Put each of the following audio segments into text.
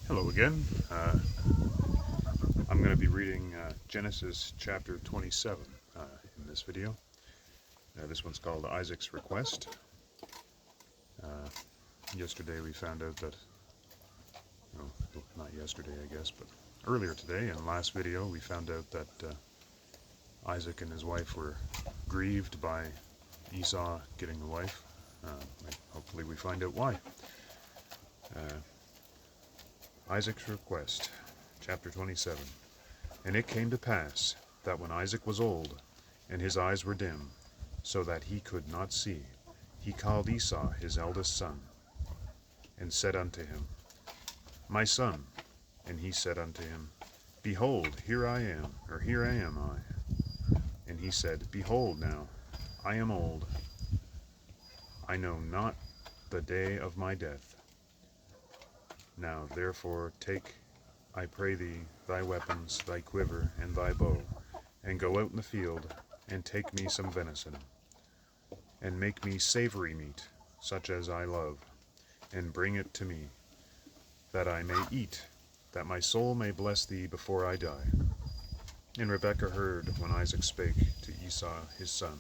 Hello again. I'm going to be reading Genesis chapter 27 in this video. This one's called Isaac's Request. Uh, Yesterday we found out that, well, not yesterday I guess, but earlier today in the last video we found out that Isaac and his wife were grieved by Esau getting a wife. Hopefully we find out why. Isaac's Request, chapter 27. And it came to pass that when Isaac was old, and his eyes were dim, so that he could not see, he called Esau his eldest son, and said unto him, My son. And he said unto him, Behold, here I am, or here I am I. And he said, Behold now, I am old, I know not the day of my death. Now therefore take, I pray thee, thy weapons, thy quiver, and thy bow, and go out in the field, and take me some venison, and make me savory meat, such as I love, and bring it to me, that I may eat, that my soul may bless thee before I die. And Rebekah heard when Isaac spake to Esau his son.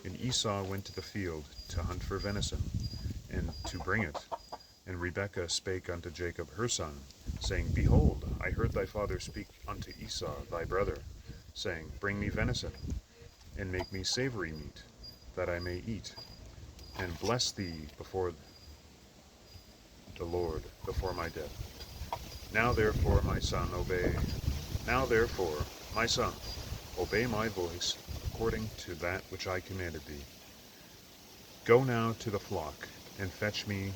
And Esau went to the field to hunt for venison, and to bring it. And Rebekah spake unto Jacob her son, saying, Behold, I heard thy father speak unto Esau thy brother, saying, Bring me venison, and make me savory meat, that I may eat, and bless thee before the Lord, before my death. Now therefore, my son, obey my voice, according to that which I commanded thee. Go now to the flock, and fetch me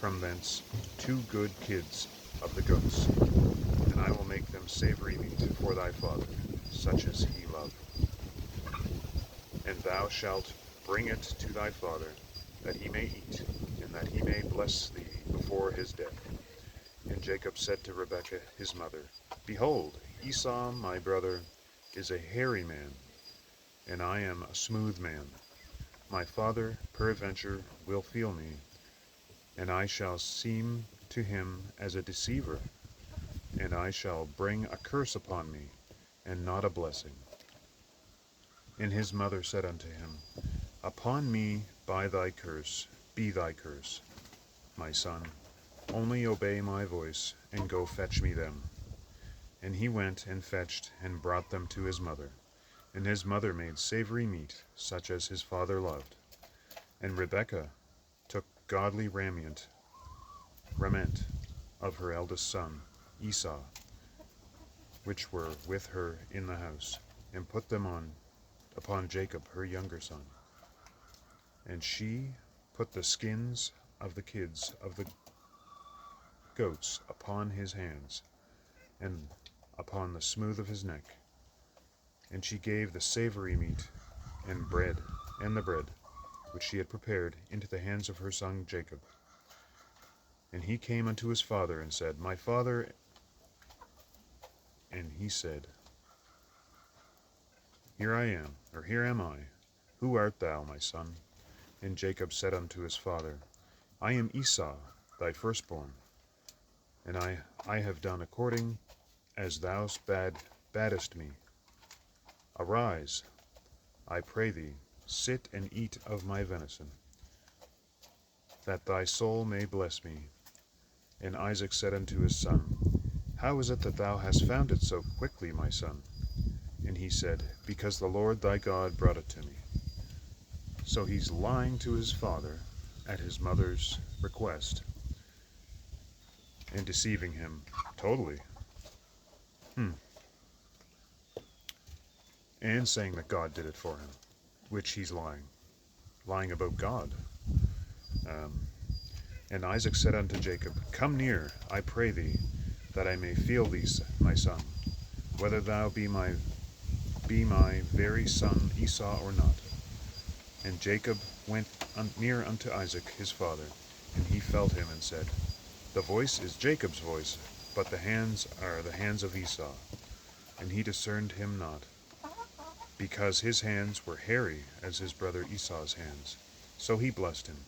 from thence 2 good kids of the goats, and I will make them savory meat for thy father, such as he loved. And thou shalt bring it to thy father, that he may eat, and that he may bless thee before his death. And Jacob said to Rebekah his mother, Behold, Esau my brother is a hairy man, and I am a smooth man. My father peradventure will feel me, and I shall seem to him as a deceiver, and I shall bring a curse upon me, and not a blessing. And his mother said unto him, Upon me be thy curse, my son, only obey my voice, and go fetch me them. And he went and fetched, and brought them to his mother. And his mother made savory meat, such as his father loved. And Rebekah took godly raiment of her eldest son, Esau, which were with her in the house, and put them upon Jacob her younger son. And she put the skins of the kids of the goats upon his hands, and upon the smooth of his neck. And she gave the savory meat and the bread, which she had prepared, into the hands of her son Jacob. And he came unto his father, and said, My father. And he said, Here I am, or here am I. Who art thou, my son? And Jacob said unto his father, I am Esau, thy firstborn, and I have done according as thou badest me. Arise, I pray thee, sit and eat of my venison, that thy soul may bless me. And Isaac said unto his son, How is it that thou hast found it so quickly, my son? And he said, Because the Lord thy God brought it to me. So he's lying to his father at his mother's request, and deceiving him totally. And saying that God did it for him, which he's lying about God. And Isaac said unto Jacob, Come near, I pray thee, that I may feel thee, my son, whether thou be my very son Esau or not. And Jacob went near unto Isaac his father, and he felt him, and said, The voice is Jacob's voice, but the hands are the hands of Esau. And he discerned him not, because his hands were hairy as his brother Esau's hands. So he blessed him.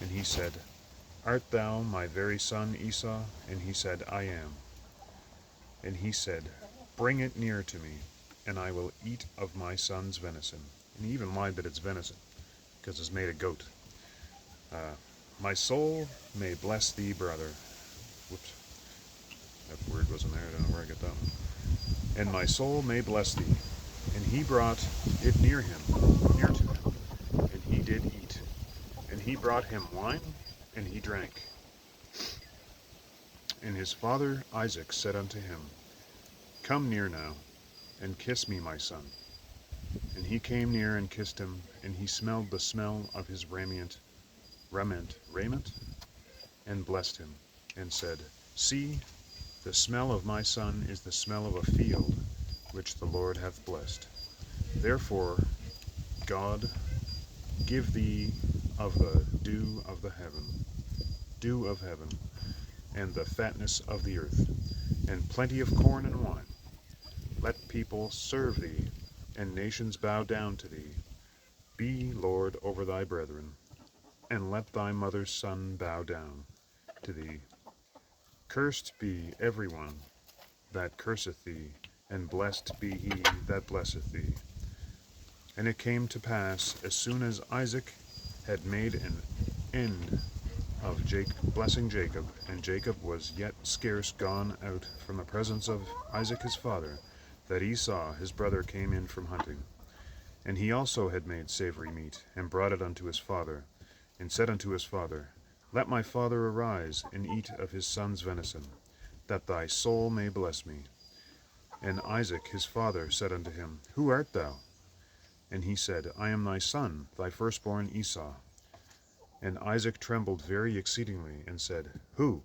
And he said, Art thou my very son Esau? And he said, I am. And he said, Bring it near to me, and I will eat of my son's venison. And he even lied that it's venison, because it's made of goat. My soul may bless thee, brother. Whoops, that word wasn't there, I don't know where I got that one. And my soul may bless thee. And he brought it near to him, and he did eat. And he brought him wine, and he drank. And his father Isaac said unto him, Come near now, and kiss me, my son. And he came near and kissed him, and he smelled the smell of his raiment, and blessed him, and said, See, the smell of my son is the smell of a field which the Lord hath blessed. Therefore God give thee of the dew of heaven, and the fatness of the earth, and plenty of corn and wine. Let people serve thee, and nations bow down to thee. Be Lord over thy brethren, and let thy mother's son bow down to thee. Cursed be every one that curseth thee, and blessed be he that blesseth thee. And it came to pass, as soon as Isaac had made an end of blessing Jacob, and Jacob was yet scarce gone out from the presence of Isaac his father, that Esau his brother came in from hunting. And he also had made savory meat, and brought it unto his father, and said unto his father, Let my father arise, and eat of his son's venison, that thy soul may bless me. And Isaac his father said unto him, Who art thou? And he said, I am thy son, thy firstborn Esau. And Isaac trembled very exceedingly, and said, Who?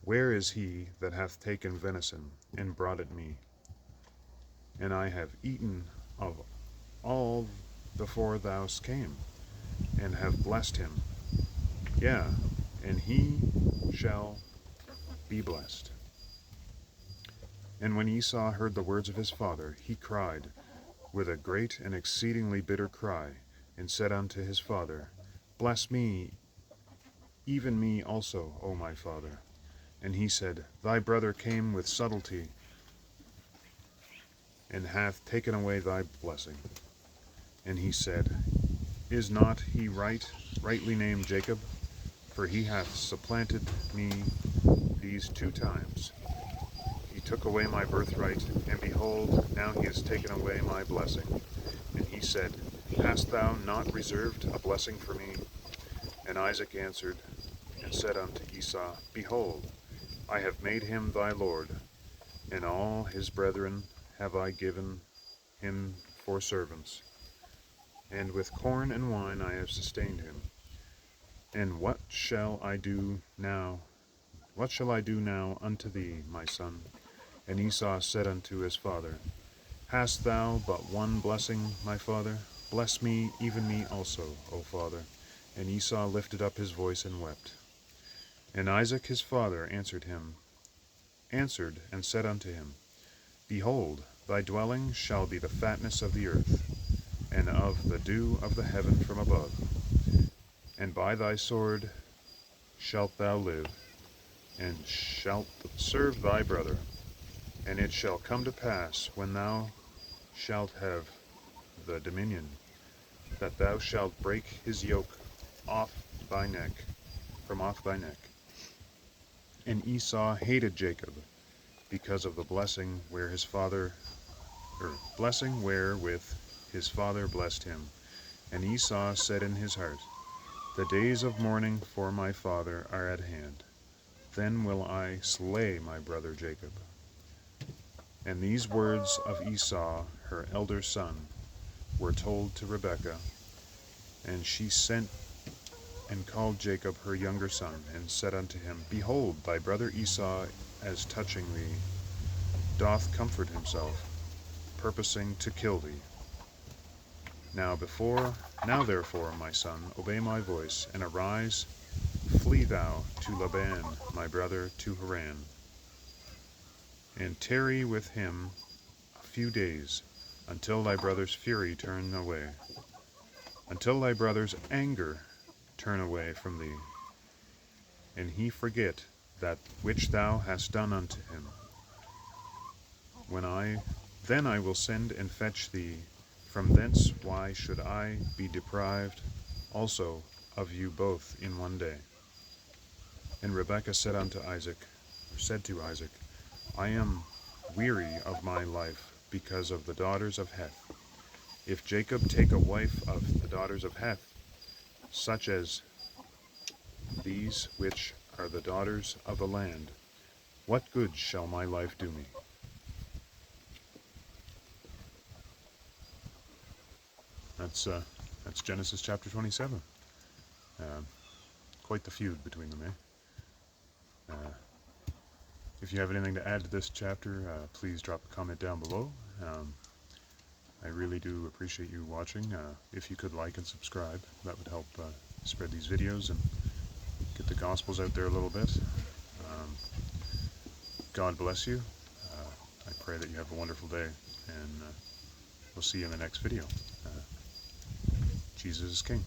Where is he that hath taken venison, and brought it me? And I have eaten of all before thou came, and have blessed him. Yea, and he shall be blessed. And when Esau heard the words of his father, he cried with a great and exceedingly bitter cry, and said unto his father, Bless me, even me also, O my father. And he said, Thy brother came with subtlety, and hath taken away thy blessing. And he said, Is not he rightly named Jacob? For he hath supplanted me these 2 times. He took away my birthright, and behold, now he has taken away my blessing. And he said, Hast thou not reserved a blessing for me? And Isaac answered and said unto Esau, Behold, I have made him thy lord, and all his brethren have I given him for servants. And with corn and wine I have sustained him. And what shall I do now unto thee, my son? And Esau said unto his father, Hast thou but one blessing, my father? Bless me, even me also, O father. And Esau lifted up his voice and wept. And Isaac his father answered and said unto him, Behold, thy dwelling shall be the fatness of the earth, and of the dew of the heaven from above. And by thy sword shalt thou live, and shalt serve thy brother. And it shall come to pass, when thou shalt have the dominion, that thou shalt break his yoke from off thy neck. And Esau hated Jacob, because of the blessing wherewith his father blessed him. And Esau said in his heart, The days of mourning for my father are at hand. Then will I slay my brother Jacob. And these words of Esau, her elder son, were told to Rebekah, and she sent and called Jacob her younger son, and said unto him, Behold, thy brother Esau, as touching thee, doth comfort himself, purposing to kill thee. Now therefore, my son, obey my voice, and arise, flee thou to Laban, my brother, to Haran, and tarry with him a few days, until thy brother's fury turn away, until thy brother's anger turn away from thee. and he forget that which thou hast done unto him. Then I will send and fetch thee from thence. Why should I be deprived also of you both in one day? And Rebekah said to Isaac, I am weary of my life because of the daughters of Heth. If Jacob take a wife of the daughters of Heth, such as these which are the daughters of the land, what good shall my life do me? That's Genesis chapter 27. Quite the feud between them, eh? If you have anything to add to this chapter, please drop a comment down below. I really do appreciate you watching. If you could like and subscribe, that would help spread these videos and get the Gospels out there a little bit. God bless you. I pray that you have a wonderful day, and we'll see you in the next video. Jesus is King.